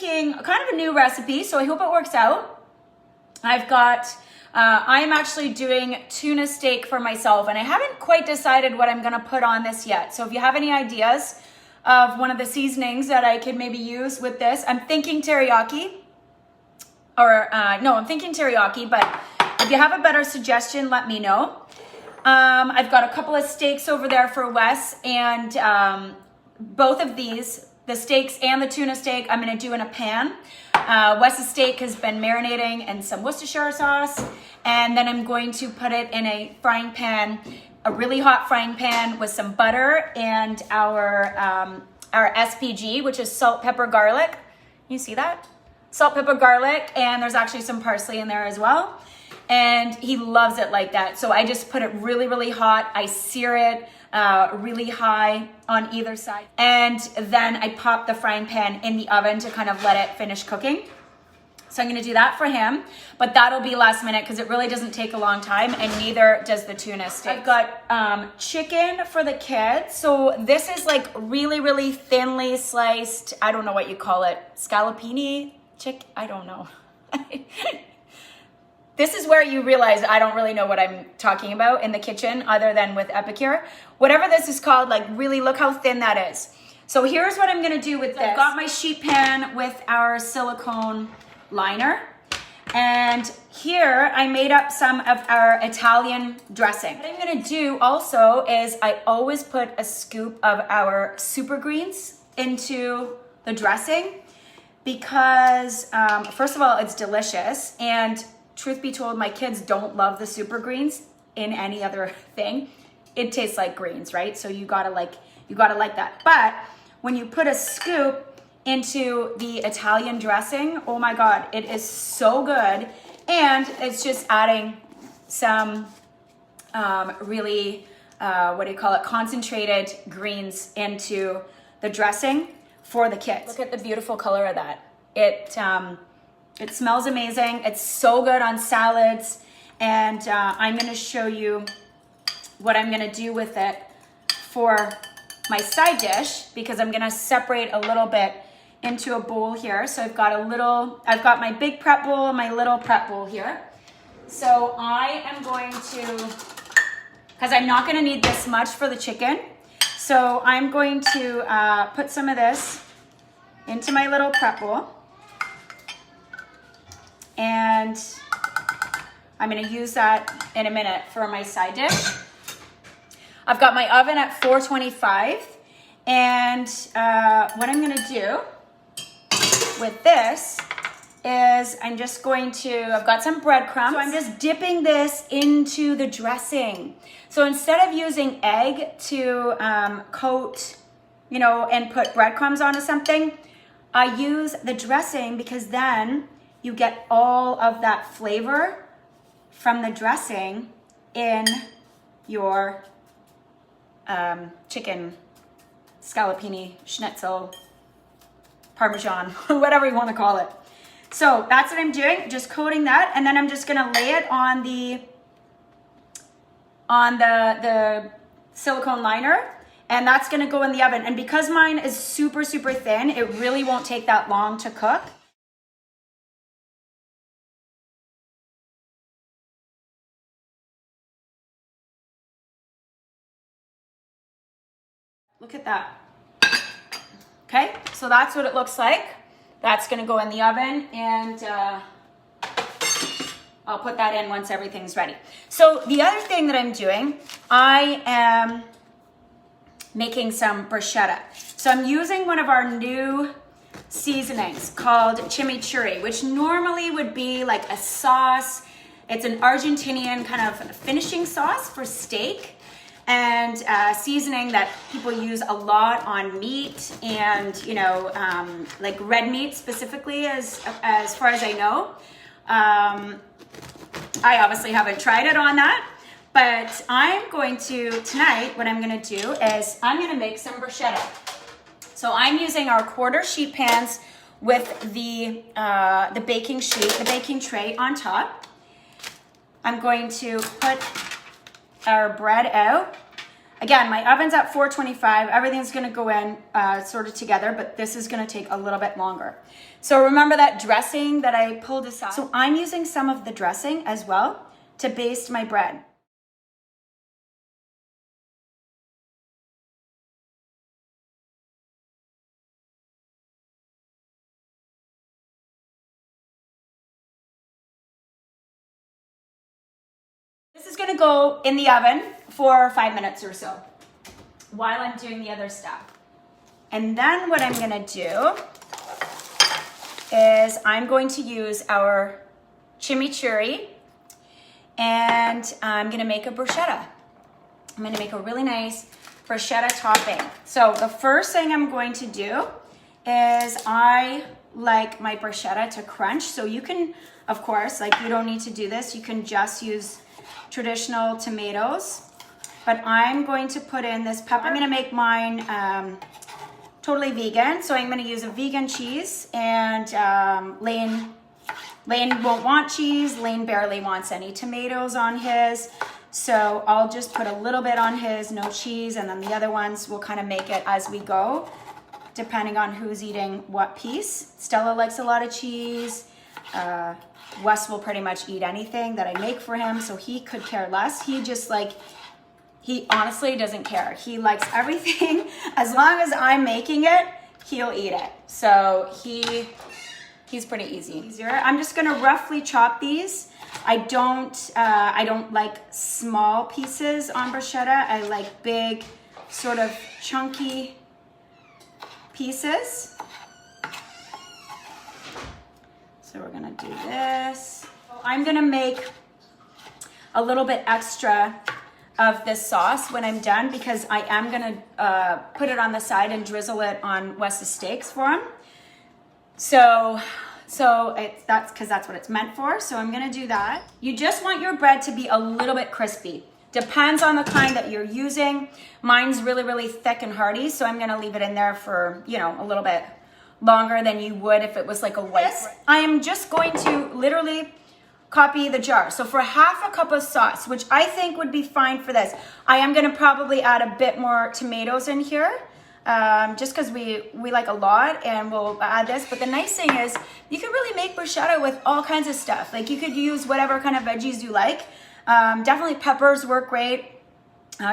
making kind of a new recipe, so I hope it works out. I've got, I'm actually doing tuna steak for myself, and I haven't quite decided what I'm gonna put on this yet. So if you have any ideas of one of the seasonings that I could maybe use with this, I'm thinking teriyaki, I'm thinking teriyaki, but if you have a better suggestion, let me know. I've got a couple of steaks over there for Wes, and both of these, the steaks and the tuna steak, I'm gonna do in a pan. Wes's steak has been marinating in some Worcestershire sauce, and then I'm going to put it in a frying pan, a really hot frying pan with some butter and our SPG, which is salt, pepper, garlic. You see that? Salt, pepper, garlic, and there's actually some parsley in there as well. And he loves it like that. So I just put it really, really hot. I sear it really high on either side. And then I pop the frying pan in the oven to kind of let it finish cooking. So I'm gonna do that for him, but that'll be last minute because it really doesn't take a long time, and neither does the tuna steak. I've got chicken for the kids. So this is like really, really thinly sliced, I don't know what you call it, scallopini chicken, I don't know. This is where you realize I don't really know what I'm talking about in the kitchen other than with Epicure. Whatever this is called, like really look how thin that is. So here's what I'm gonna do with this. I've got my sheet pan with our silicone liner. And here I made up some of our Italian dressing. What I'm gonna do also is I always put a scoop of our super greens into the dressing because first of all, it's delicious, and truth be told, my kids don't love the super greens in any other thing. It tastes like greens, right? So you gotta like that. But when you put a scoop into the Italian dressing, oh my God, it is so good. And it's just adding some really, concentrated greens into the dressing for the kids. Look at the beautiful color of that. It smells amazing. It's so good on salads. And I'm gonna show you what I'm gonna do with it for my side dish, because I'm gonna separate a little bit into a bowl here. So I've got my big prep bowl and my little prep bowl here. So I am going to, because I'm not gonna need this much for the chicken. So I'm going to put some of this into my little prep bowl. And I'm gonna use that in a minute for my side dish. I've got my oven at 425, and what I'm gonna do with this is I'm just going to, I've got some breadcrumbs, so I'm just dipping this into the dressing. So instead of using egg to coat, and put breadcrumbs onto something, I use the dressing because then you get all of that flavor from the dressing in your chicken, scallopini, schnitzel, parmesan, whatever you want to call it. So that's what I'm doing, just coating that, and then I'm just gonna lay it on the silicone liner, and that's gonna go in the oven. And because mine is super, super thin, it really won't take that long to cook. Look at that. Okay, so that's what it looks like. That's gonna go in the oven, and I'll put that in once everything's ready. So the other thing that I'm doing, I am making some bruschetta. So I'm using one of our new seasonings called Chimichurri, which normally would be like a sauce. It's an Argentinian kind of finishing sauce for steak, and seasoning that people use a lot on meat and like red meat specifically, as far as I know. I obviously haven't tried it on that, but I'm going to tonight, what I'm going to do is I'm going to make some bruschetta. So I'm using our quarter sheet pans with the baking sheet, the baking tray on top. I'm going to put our bread out. Again, my oven's at 425. Everything's gonna go in sort of together, but this is gonna take a little bit longer. So remember that dressing that I pulled aside? So I'm using some of the dressing as well to baste my bread. This is gonna go in the oven for 5 minutes or so while I'm doing the other stuff. And then what I'm gonna do is I'm going to use our chimichurri and I'm gonna make a bruschetta. I'm gonna make a really nice bruschetta topping. So the first thing I'm going to do is I like my bruschetta to crunch. So you can, of course, like you don't need to do this. You can just use traditional tomatoes, but I'm going to put in this pepper. I'm gonna make mine totally vegan. So I'm gonna use a vegan cheese, and Lane won't want cheese. Lane barely wants any tomatoes on his. So I'll just put a little bit on his, no cheese, and then the other ones we'll kind of make it as we go, depending on who's eating what piece. Stella likes a lot of cheese. Wes will pretty much eat anything that I make for him, so he could care less. He honestly doesn't care. He likes everything. As long as I'm making it, he'll eat it. So he's pretty easy. I'm just gonna roughly chop these. I don't like small pieces on bruschetta. I like big, sort of chunky pieces. So we're gonna do this. I'm gonna make a little bit extra of this sauce when I'm done, because I am gonna put it on the side and drizzle it on Wes's steaks for him. So that's because that's what it's meant for. So I'm gonna do that. You just want your bread to be a little bit crispy. Depends on the kind that you're using. Mine's really, really thick and hearty, so I'm gonna leave it in there for, you know, a little bit longer than you would if it was like a white. I am just going to literally copy the jar. So for half a cup of sauce, which I think would be fine for this, I am gonna probably add a bit more tomatoes in here, just because we like a lot, and we'll add this. But the nice thing is you can really make bruschetta with all kinds of stuff. Like you could use whatever kind of veggies you like. Definitely peppers work great.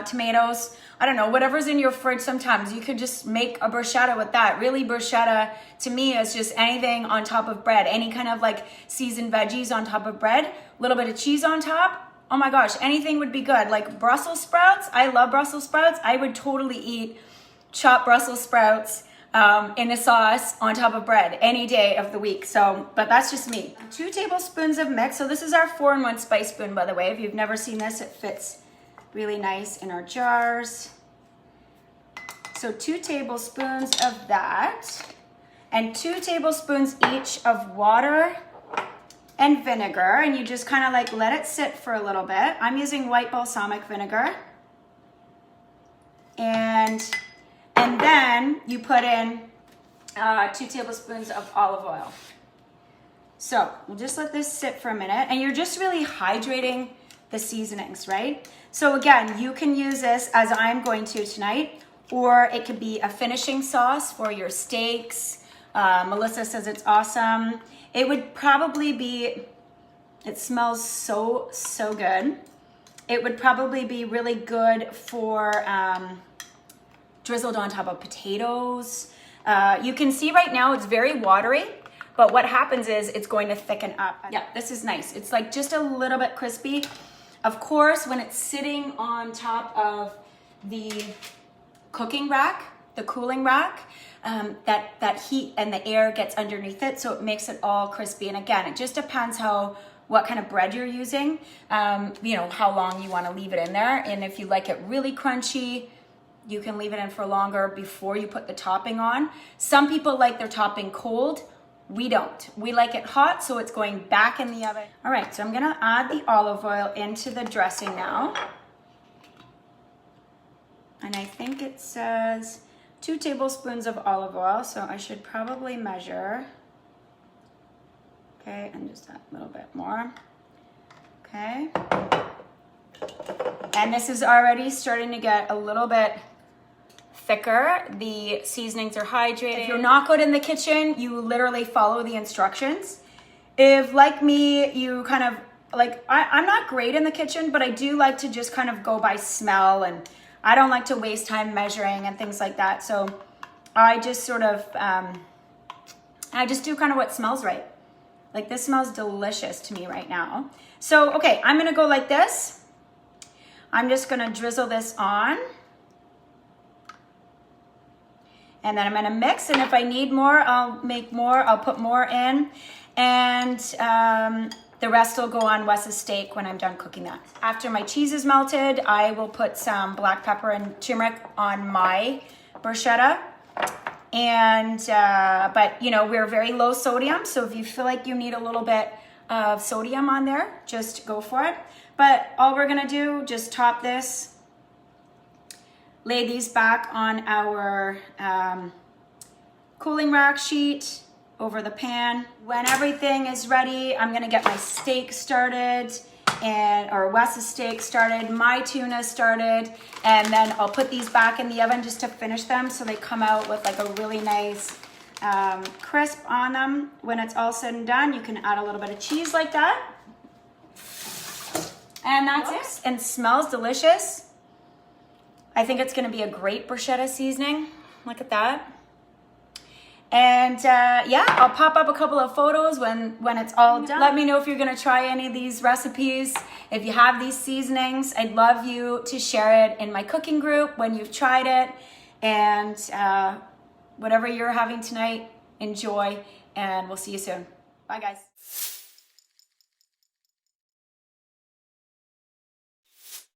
Tomatoes, I don't know, whatever's in your fridge. Sometimes you could just make a bruschetta with that. Really, bruschetta to me is just anything on top of bread, any kind of like seasoned veggies on top of bread, a little bit of cheese on top. Oh my gosh, anything would be good. Like Brussels sprouts, I love Brussels sprouts. I would totally eat chopped Brussels sprouts in a sauce on top of bread any day of the week. So, but that's just me. 2 tablespoons of mix. So this is our 4-in-1 spice spoon, by the way. If you've never seen this, it fits really nice in our jars. So 2 tablespoons of that, and 2 tablespoons each of water and vinegar, and you just kind of like let it sit for a little bit. I'm using white balsamic vinegar. And then you put in 2 tablespoons of olive oil. So we'll just let this sit for a minute, and you're just really hydrating the seasonings, right? So again, you can use this as I'm going to tonight, or it could be a finishing sauce for your steaks. Melissa says it's awesome. It would probably be, it smells so good. It would probably be really good for drizzled on top of potatoes. You can see right now it's very watery, but what happens is it's going to thicken up. Yeah, this is nice. It's like just a little bit crispy. Of course, when it's sitting on top of the cooking rack, the cooling rack, that heat and the air gets underneath it, so it makes it all crispy. And again, it just depends what kind of bread you're using, you know, how long you want to leave it in there. And if you like it really crunchy, you can leave it in for longer before you put the topping on. Some people like their topping cold. We don't. We like it hot, so it's going back in the oven. All right, so I'm gonna add the olive oil into the dressing now. And I think it says 2 tablespoons of olive oil, so I should probably measure. Okay, and just add a little bit more. Okay. And this is already starting to get a little bit thicker. The seasonings are hydrated. If you're not good in the kitchen, you literally follow the instructions. If, like me, you kind of, like, I'm not great in the kitchen, but I do like to just kind of go by smell, and I don't like to waste time measuring and things like that. So I just sort of, I just do kind of what smells right. Like, this smells delicious to me right now. So, okay, I'm gonna go like this. I'm just gonna drizzle this on. And then I'm gonna mix, and if I need more, I'll make more, I'll put more in. And the rest will go on Wes's steak when I'm done cooking that. After my cheese is melted, I will put some black pepper and turmeric on my bruschetta. And, but you know, we're very low sodium, so if you feel like you need a little bit of sodium on there, just go for it. But all we're gonna do, just top this, lay these back on our cooling rack sheet over the pan. When everything is ready, I'm gonna get my steak started, or Wes's steak started, my tuna started, and then I'll put these back in the oven just to finish them so they come out with like a really nice crisp on them. When it's all said and done, you can add a little bit of cheese like that. And that's it, and smells delicious. I think it's gonna be a great bruschetta seasoning. Look at that. And yeah, I'll pop up a couple of photos when it's all done. Let me know if you're gonna try any of these recipes. If you have these seasonings, I'd love you to share it in my cooking group when you've tried it. And whatever you're having tonight, enjoy, and we'll see you soon. Bye, guys.